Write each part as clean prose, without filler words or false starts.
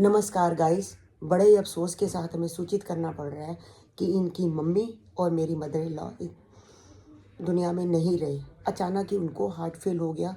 नमस्कार गाइस। बड़े ही अफसोस के साथ हमें सूचित करना पड़ रहा है कि इनकी मम्मी और मेरी मदर इन लॉ दुनिया में नहीं रहे। अचानक ही उनको हार्ट फेल हो गया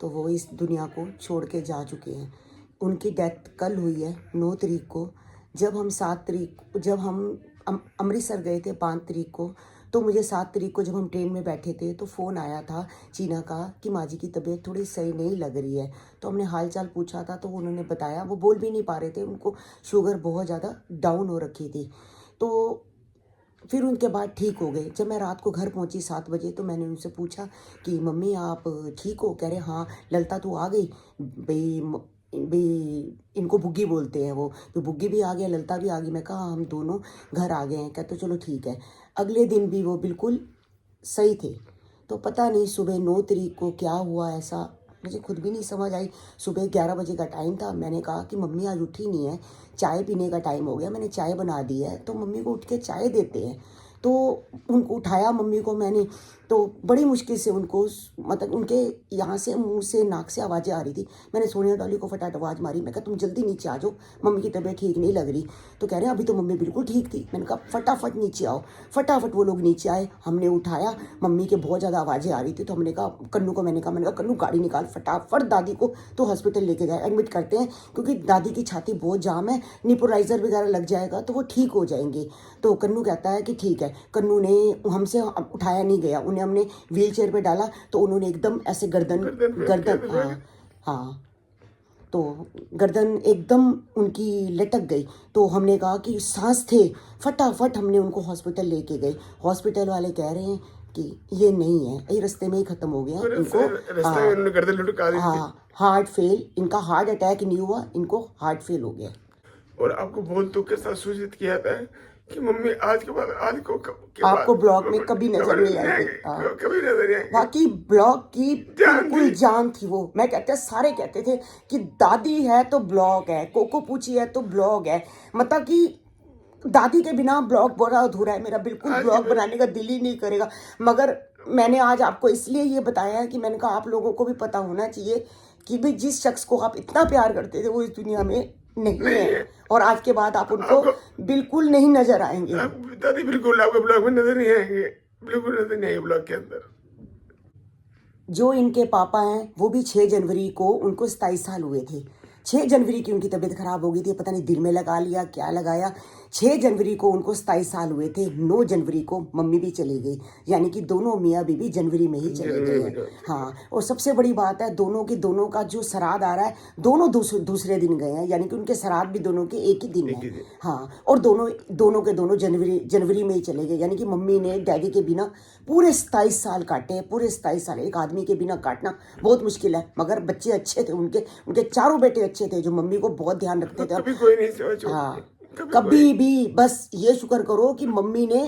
तो वो इस दुनिया को छोड़ के जा चुके हैं। उनकी डेथ कल हुई है 9 तारीख को। जब हम अमृतसर गए थे 5 तारीख को, तो मुझे 7 तारीख को जब हम ट्रेन में बैठे थे तो फ़ोन आया था चीना का कि माँ जी की तबीयत थोड़ी सही नहीं लग रही है। तो हमने हाल चाल पूछा था तो उन्होंने बताया, वो बोल भी नहीं पा रहे थे, उनको शुगर बहुत ज़्यादा डाउन हो रखी थी। तो फिर उनके बाद ठीक हो गए। जब मैं रात को घर पहुंची 7 बजे तो मैंने उनसे पूछा कि मम्मी आप ठीक हो? कह रहे हाँ। ललता तो आ गई भाई, इनको बुग्गी बोलते हैं वो, तो बुग्गी भी आ गया, ललता भी आ गई। मैं कहा हम दोनों घर आ गए हैं। कहते चलो ठीक है। अगले दिन भी वो बिल्कुल सही थे। तो पता नहीं सुबह 9 तारीख को क्या हुआ, ऐसा मुझे खुद भी नहीं समझ आई। सुबह 11 बजे का टाइम था। मैंने कहा कि मम्मी आज उठी नहीं है, चाय पीने का टाइम हो गया। मैंने चाय बना दी है तो मम्मी को उठ के चाय देते हैं। तो उनको उठाया मम्मी को मैंने, तो बड़ी मुश्किल से उनको, मतलब उनके यहाँ से मुंह से नाक से आवाज़ें आ रही थी। मैंने सोनिया डॉली को फटाफट आवाज़ मारी। मैं कहा तुम जल्दी नीचे आ जाओ, मम्मी की तबीयत ठीक नहीं लग रही। तो कह रहे हैं अभी तो मम्मी बिल्कुल ठीक थी। मैंने कहा फटाफट नीचे आओ। फटाफट वो लोग नीचे आए, हमने उठाया। मम्मी के बहुत ज़्यादा आवाज़ें आ रही थी। तो हमने कहा कन्नू को, मैंने कहा कन्नू गाड़ी निकाल फटाफट, दादी को तो हॉस्पिटल लेके जाए, एडमिट करते हैं, क्योंकि दादी की छाती बहुत जाम है, निपोराइजर वगैरह लग जाएगा तो वो ठीक हो जाएंगे। तो कन्नू कहता है कि ठीक है। कन्नू ने हमसे उठाया नहीं गया, उन्हें हमने व्हील चेयर पे डाला तो उन्होंने एकदम ऐसे गर्दन हाँ, तो गर्दन एकदम उनकी लटक गई। तो हमने कहा कि सांस थे, फटाफट हमने उनको हॉस्पिटल लेके गए। हॉस्पिटल वाले कह रहे हैं कि ये नहीं है, ये रास्ते में ही खत्म हो गया इनको। हाँ, हार्ट फेल, इनका हार्ट अटैक नहीं हुआ, इनको हार्ट फेल हो गया। और आपको बहुत दुख के साथ सूचित किया था कि मम्मी आज के बाद आपको ब्लॉग में कभी नजर नहीं आएगी। कभी नजर नहीं आएगी। बाकी ब्लॉग की बिल्कुल जान थी वो। मैं कहते सारे कहते थे कि दादी है तो ब्लॉग है, कोको पूछी है तो ब्लॉग है, मतलब कि दादी के बिना ब्लॉग बड़ा अधूरा है। मेरा बिल्कुल ब्लॉग बनाने का दिल ही नहीं करेगा। मगर मैंने आज आपको इसलिए ये बताया है कि मैंने कहा आप लोगों को भी पता होना चाहिए कि भाई जिस शख्स को आप इतना प्यार करते थे वो इस दुनिया में नहीं है, और आज के बाद आप उनको बिल्कुल नहीं नजर आएंगे। दादी बिल्कुल आपको ब्लॉग में नजर नहीं आएंगे, बिल्कुल नजर नहीं आएंगे ब्लॉग के अंदर। जो इनके पापा हैं वो भी 6 जनवरी को, उनको 27 साल हुए थे। 6 जनवरी की उनकी तबीयत खराब हो गई थी, पता नहीं दिल में लगा लिया क्या लगाया। 6 जनवरी को उनको 27 साल हुए थे। 9 जनवरी को मम्मी भी चली गई, यानी कि दोनों मियाँ बीबी जनवरी में ही चले गए हैं। हाँ, और सबसे बड़ी बात है दोनों का जो श्राद्ध आ रहा है, दोनों दूसरे दिन गए हैं, यानी कि उनके श्राद्ध भी दोनों के एक ही दिन है। हाँ, और दोनों जनवरी में ही चले गए, यानी कि मम्मी ने डैडी के बिना पूरे 27 साल काटे हैं। पूरे 27 साल एक आदमी के बिना काटना बहुत मुश्किल है। मगर बच्चे अच्छे थे उनके चारों बेटे अच्छे थे जो मम्मी को बहुत ध्यान रखते थे। कभी कोई नहीं। हाँ, कभी भी बस ये शुक्र करो कि मम्मी ने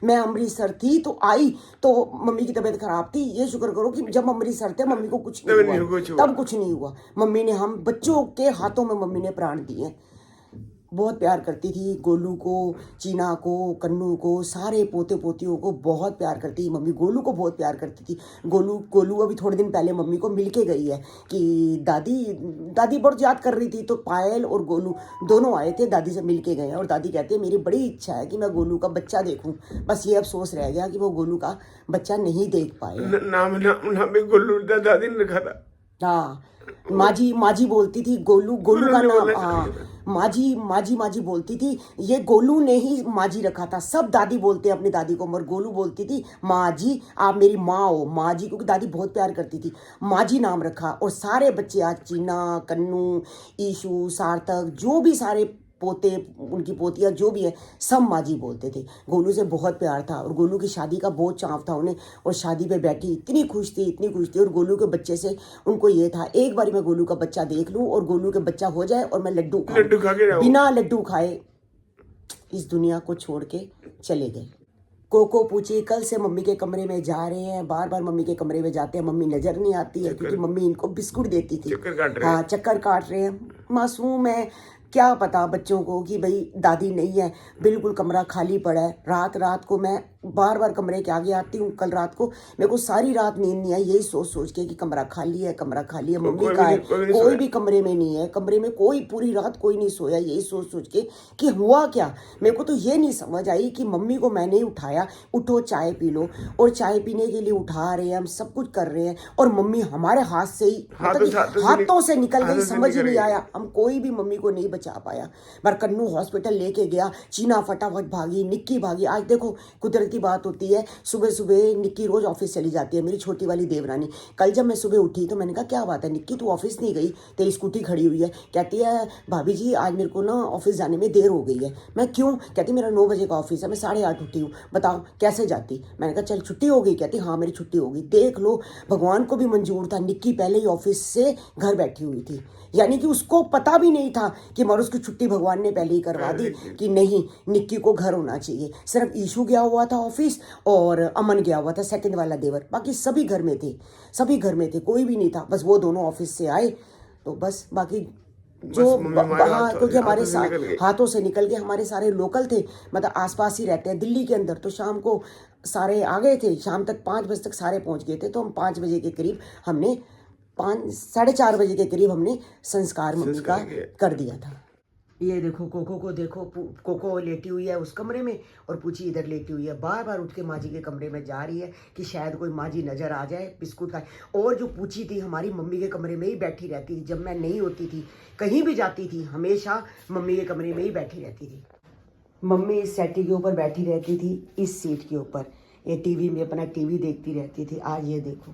मैं अमृतसर थी तो आई, तो मम्मी की तबीयत खराब थी। ये शुक्र करो कि जब अमृतसर थे मम्मी को कुछ नहीं हुआ, तब कुछ नहीं हुआ। मम्मी ने, हम बच्चों के हाथों में मम्मी ने प्राण दिए। बहुत प्यार करती थी गोलू को, चीना को, कन्नू को, सारे पोते पोतियों को बहुत प्यार करती थी मम्मी। गोलू को बहुत प्यार करती थी। गोलू अभी थोड़े दिन पहले मम्मी को मिल के गई है कि दादी बहुत याद कर रही थी। तो पायल और गोलू दोनों आए थे, दादी से मिल के गए हैं। और दादी कहती है मेरी बड़ी इच्छा है कि मैं गोलू का बच्चा देखूं। बस ये अफसोस रह गया कि वो गोलू का बच्चा नहीं देख पाए। नाम गोलू दादी ने रखा था। हाँ, माजी बोलती थी गोलू का नाम। हाँ, माजी बोलती थी। ये गोलू ने ही माजी रखा था। सब दादी बोलते हैं अपनी दादी को, मगर गोलू बोलती थी माजी, आप मेरी माँ हो माजी, क्योंकि दादी बहुत प्यार करती थी। माजी नाम रखा। और सारे बच्चे आज चीना, कन्नू, ईशू, सार्थक, जो भी सारे पोते, उनकी पोतियाँ जो भी है, सब माजी बोलते थे। गोलू से बहुत प्यार था और गोलू की शादी का बहुत चाव था उन्हें। और शादी पे बैठी इतनी खुश थी। और गोलू के बच्चे से उनको ये था एक बार मैं गोलू का बच्चा देख लूं और गोलू के बच्चा हो जाए और मैं लड्डू खा के, बिना लड्डू खाए इस दुनिया को छोड़ के चले गए। कोको पूछी कल से मम्मी के कमरे में जा रहे हैं, बार बार मम्मी के कमरे में जाते हैं, मम्मी नजर नहीं आती है क्योंकि मम्मी इनको बिस्कुट देती थी। हाँ, चक्कर काट रहे हैं। मासूम है, क्या पता बच्चों को कि भाई दादी नहीं है, बिल्कुल कमरा खाली पड़ा है। रात रात को मैं बार बार कमरे के आगे आती हूँ। कल रात को मेरे को सारी रात नींद नहीं आई, यही सोच सोच के कि कमरा खाली है, कमरा खाली है, मम्मी कहाँ है, कोई भी कमरे में नहीं है, कमरे में कोई पूरी रात कोई नहीं सोया, यही सोच सोच के कि हुआ क्या। मेरे को तो ये नहीं समझ आई कि मम्मी को मैंने ही उठाया, उठो चाय पी लो, और चाय पीने के लिए उठा रहे हैं, हम सब कुछ कर रहे हैं, और मम्मी हमारे हाथ से ही हाथों से निकल गई, समझ ही नहीं आया। हम कोई भी मम्मी को नहीं बचा पाया। पर कन्नू हॉस्पिटल लेके गया, चीना फटाफट भागी, निक्की भागी। आज देखो कुदरत की बात होती है, सुबह सुबह निक्की रोज ऑफिस चली जाती है, मेरी छोटी वाली देवरानी। कल जब मैं सुबह उठी तो मैंने कहा क्या बात है निक्की, तू ऑफिस नहीं गई, तेरी स्कूटी खड़ी हुई है। कहती है भाभी जी आज मेरे को ना ऑफिस जाने में देर हो गई है। मैं क्यों? कहती मेरा 9 बजे का ऑफिस है, मैं 8:30 उठी हूँ, बताओ कैसे जाती। मैंने कहा चल छुट्टी हो गई। कहती हाँ मेरी छुट्टी हो गई। देख लो, भगवान को भी मंजूर था, निक्की पहले ही ऑफिस से घर बैठी हुई थी, यानी कि उसको पता भी नहीं था कि मरुस की छुट्टी भगवान ने पहले ही करवा दी कि नहीं निक्की को घर होना चाहिए। सिर्फ ईशू गया हुआ था ऑफिस और अमन गया हुआ था सेकंड वाला देवर, बाकी सभी घर में थे, सभी घर में थे, कोई भी नहीं था। बस वो दोनों ऑफिस से आए तो बस बाकी जो हाँ, क्योंकि हमारे हाथों से निकल गए। हमारे सारे लोकल थे, मतलब आसपास ही रहते हैं दिल्ली के अंदर। तो शाम को सारे आ गए थे, शाम तक 5 बजे तक सारे पहुंच गए थे। तो हम 5 बजे के करीब हमने 4:30 बजे के करीब हमने संस्कार मम्मी का कर दिया था। ये देखो कोको को देखो, कोको लेटी हुई है उस कमरे में और पूछी इधर लेटी हुई है। बार बार उठ के माँ जी के कमरे में जा रही है कि शायद कोई माँ जी नजर आ जाए, बिस्कुट खाए। और जो पूछी थी हमारी मम्मी के कमरे में ही बैठी रहती थी, जब मैं नहीं होती थी, कहीं भी जाती थी, हमेशा मम्मी के कमरे में ही बैठी रहती थी। मम्मी इस सेटी के ऊपर बैठी रहती थी, इस सीट के ऊपर, ये टीवी में अपना टीवी देखती रहती थी। आज ये देखो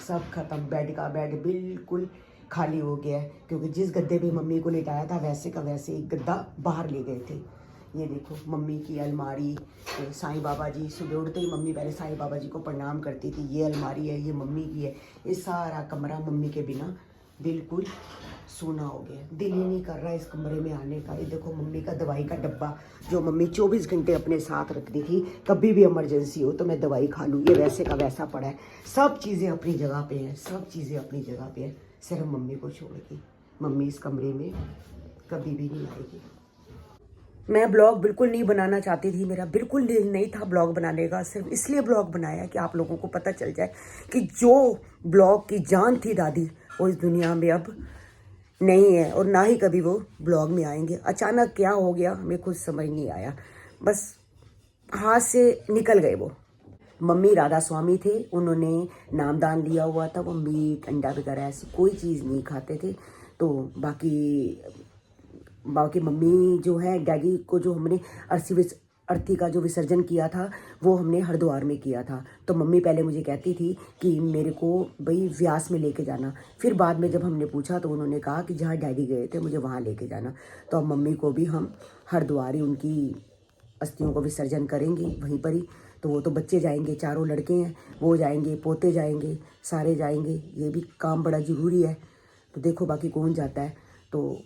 सब खत्म, बेड का बेड बिल्कुल खाली हो गया है, क्योंकि जिस गद्दे पे मम्मी को लेटाया था वैसे का वैसे एक गद्दा बाहर ले गए थे। ये देखो मम्मी की अलमारी, साईं बाबा जी, सुबह उठते ही मम्मी पहले साईं बाबा जी को प्रणाम करती थी। ये अलमारी है, ये मम्मी की है। ये सारा कमरा मम्मी के बिना बिल्कुल सूना हो गया, दिल ही नहीं कर रहा इस कमरे में आने का। ये देखो मम्मी का दवाई का डब्बा, जो मम्मी 24 घंटे अपने साथ रखती थी, कभी भी इमरजेंसी हो तो मैं दवाई खा लूँ, ये वैसे का वैसा पड़ा है। सब चीज़ें अपनी जगह पे हैं, सब चीज़ें अपनी जगह पे हैं, सिर्फ मम्मी को छोड़ के। मम्मी इस कमरे में कभी भी नहीं आएगी। मैं ब्लॉग बिल्कुल नहीं बनाना चाहती थी, मेरा बिल्कुल दिल नहीं था ब्लॉग बनाने का, सिर्फ इसलिए ब्लॉग बनाया कि आप लोगों को पता चल जाए कि जो ब्लॉग की जान थी दादी, वो इस दुनिया में अब नहीं है, और ना ही कभी वो ब्लॉग में आएंगे। अचानक क्या हो गया हमें खुद समझ नहीं आया, बस हाथ से निकल गए वो। मम्मी राधा स्वामी थे, उन्होंने नामदान लिया हुआ था, वो मीट अंडा वगैरह ऐसी कोई चीज़ नहीं खाते थे। तो बाकी मम्मी जो है, डैडी को जो हमने अर्थी का जो विसर्जन किया था वो हमने हरिद्वार में किया था। तो मम्मी पहले मुझे कहती थी कि मेरे को भाई व्यास में लेके जाना, फिर बाद में जब हमने पूछा तो उन्होंने कहा कि जहाँ डैडी गए थे मुझे वहाँ लेके जाना। तो अब मम्मी को भी हम हरिद्वार ही उनकी अस्थियों को विसर्जन करेंगे वहीं पर ही। तो वो तो बच्चे जाएंगे, चारों लड़के हैं, वो जाएंगे, पोते जाएंगे, सारे जाएंगे, ये भी काम बड़ा ज़रूरी है। तो देखो बाकी कौन जाता है। तो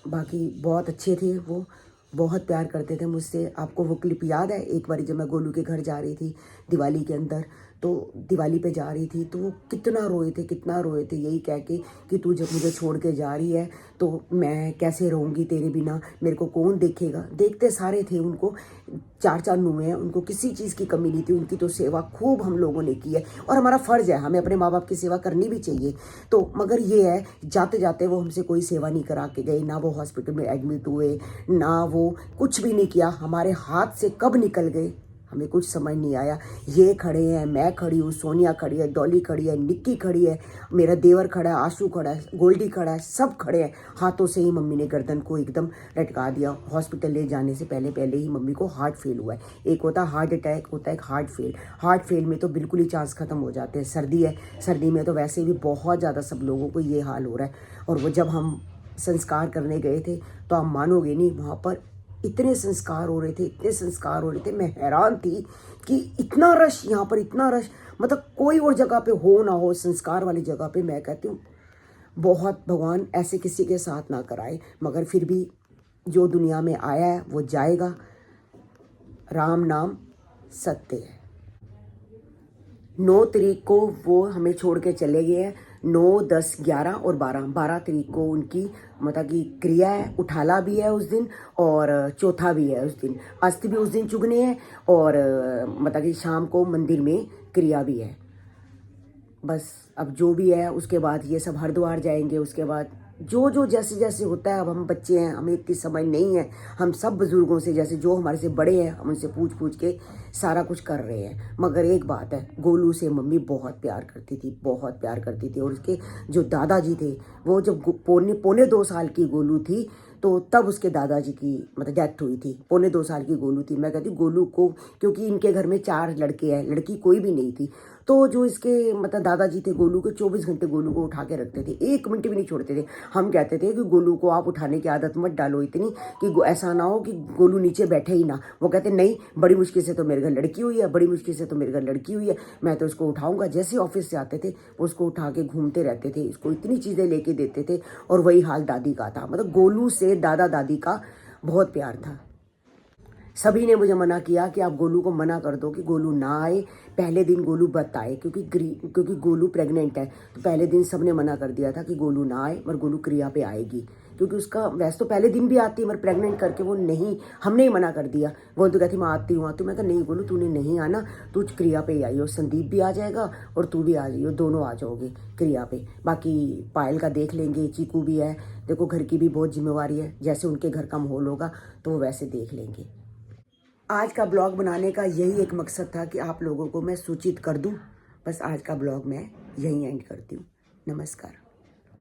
बाकी बहुत अच्छे थे वो, बहुत प्यार करते थे मुझसे। आपको वो क्लिप याद है एक बार जब मैं गोलू के घर जा रही थी दिवाली के अंदर, तो दिवाली पे जा रही थी तो वो कितना रोए थे, कितना रोए थे, यही कह के कि तू जब मुझे छोड़ के जा रही है तो मैं कैसे रहूँगी तेरे बिना, मेरे को कौन देखेगा। देखते सारे थे, उनको 4 नुए हैं, उनको किसी चीज़ की कमी नहीं थी। उनकी तो सेवा खूब हम लोगों ने की है, और हमारा फ़र्ज़ है, हमें अपने माँ बाप की सेवा करनी भी चाहिए। तो मगर ये है, जाते जाते वो हमसे कोई सेवा नहीं करा के गए, ना वो हॉस्पिटल में एडमिट हुए, ना वो कुछ भी नहीं किया। हमारे हाथ से कब निकल गए हमें कुछ समझ नहीं आया। ये खड़े हैं, मैं खड़ी हूँ, सोनिया खड़ी है, डॉली खड़ी है, निक्की खड़ी है, मेरा देवर खड़ा है, आशू खड़ा है, गोल्डी खड़ा है, सब खड़े हैं। हाथों से ही मम्मी ने गर्दन को एकदम लटका दिया। हॉस्पिटल ले जाने से पहले ही मम्मी को हार्ट फेल हुआ है। एक होता है हार्ट अटैक, होता है एक हार्ट फेल। हार्ट फेल में तो बिल्कुल ही चांस ख़त्म हो जाते हैं। सर्दी है, सर्दी में तो वैसे भी बहुत ज़्यादा सब लोगों को ये हाल हो रहा है। और वो जब हम संस्कार करने गए थे तो आप मानोगे नहीं, वहाँ पर इतने संस्कार हो रहे थे, इतने संस्कार हो रहे थे, मैं हैरान थी कि इतना रश, यहाँ पर इतना रश, मतलब कोई और जगह पे हो ना हो, संस्कार वाली जगह पे मैं कहती हूँ बहुत भगवान ऐसे किसी के साथ ना कराए। मगर फिर भी जो दुनिया में आया है वो जाएगा, राम नाम सत्य है। 9 तारीख को वो हमें छोड़ के चले गए हैं। 9, 10, 11 और 12 तारीख को उनकी मतलब कि क्रिया है। उठाला भी है उस दिन और चौथा भी है उस दिन। अस्थि भी उस दिन चुगने हैं और मतलब कि शाम को मंदिर में क्रिया भी है। बस अब जो भी है उसके बाद ये सब हरिद्वार जाएंगे। उसके बाद जो जो जैसे जैसे होता है, अब हम बच्चे हैं, हमें इतनी समझ नहीं है। हम सब बुजुर्गों से, जैसे जो हमारे से बड़े हैं, हम उनसे पूछ पूछ के सारा कुछ कर रहे हैं। मगर एक बात है, गोलू से मम्मी बहुत प्यार करती थी, बहुत प्यार करती थी। और उसके जो दादाजी थे, वो जब पौने 2 साल की गोलू थी तो तब उसके दादाजी की मतलब डेथ हुई थी। पौने 2 साल की गोलू थी। मैं कहती गोलू को, क्योंकि इनके घर में 4 लड़के हैं, लड़की कोई भी नहीं थी। तो जो इसके मतलब दादाजी थे गोलू के, 24 घंटे गोलू को उठा के रखते थे, 1 मिनट भी नहीं छोड़ते थे। हम कहते थे कि गोलू को आप उठाने की आदत मत डालो इतनी कि ऐसा ना हो कि गोलू नीचे बैठे ही ना। वो कहते नहीं, बड़ी मुश्किल से तो मेरे घर लड़की हुई है, बड़ी मुश्किल से तो मेरे घर लड़की हुई है, मैं तो उसको उठाऊंगा। जैसे ऑफिस से आते थे वो उसको उठा के घूमते रहते थे, इसको इतनी चीज़ें लेके देते थे। और वही हाल दादी का था। मतलब गोलू से दादा दादी का बहुत प्यार था। सभी ने मुझे मना किया कि आप गोलू को मना कर दो कि गोलू ना आए, पहले दिन गोलू मत आए, क्योंकि गोलू प्रेग्नेंट है। तो पहले दिन सबने मना कर दिया था कि गोलू ना आए, मगर गोलू क्रिया पे आएगी। क्योंकि उसका वैसे तो पहले दिन भी आती है, मगर प्रेग्नेंट करके वो नहीं, हमने ही मना कर दिया। गोलू तो कहती मैं आती हूँ। मैं कहा नहीं गोलू, तूने नहीं आना, तू क्रिया पे ही आई हो। संदीप भी आ जाएगा और तू भी आ जाइयो, दोनों आ जाओगे क्रिया पे। बाकी पायल का देख लेंगे, चीकू भी है, देखो घर की भी बहुत जिम्मेवारी है। जैसे उनके घर का माहौल होगा तो वो वैसे देख लेंगे। आज का ब्लॉग बनाने का यही एक मकसद था कि आप लोगों को मैं सूचित कर दूं। बस आज का ब्लॉग मैं यहीं एंड करती हूँ। नमस्कार।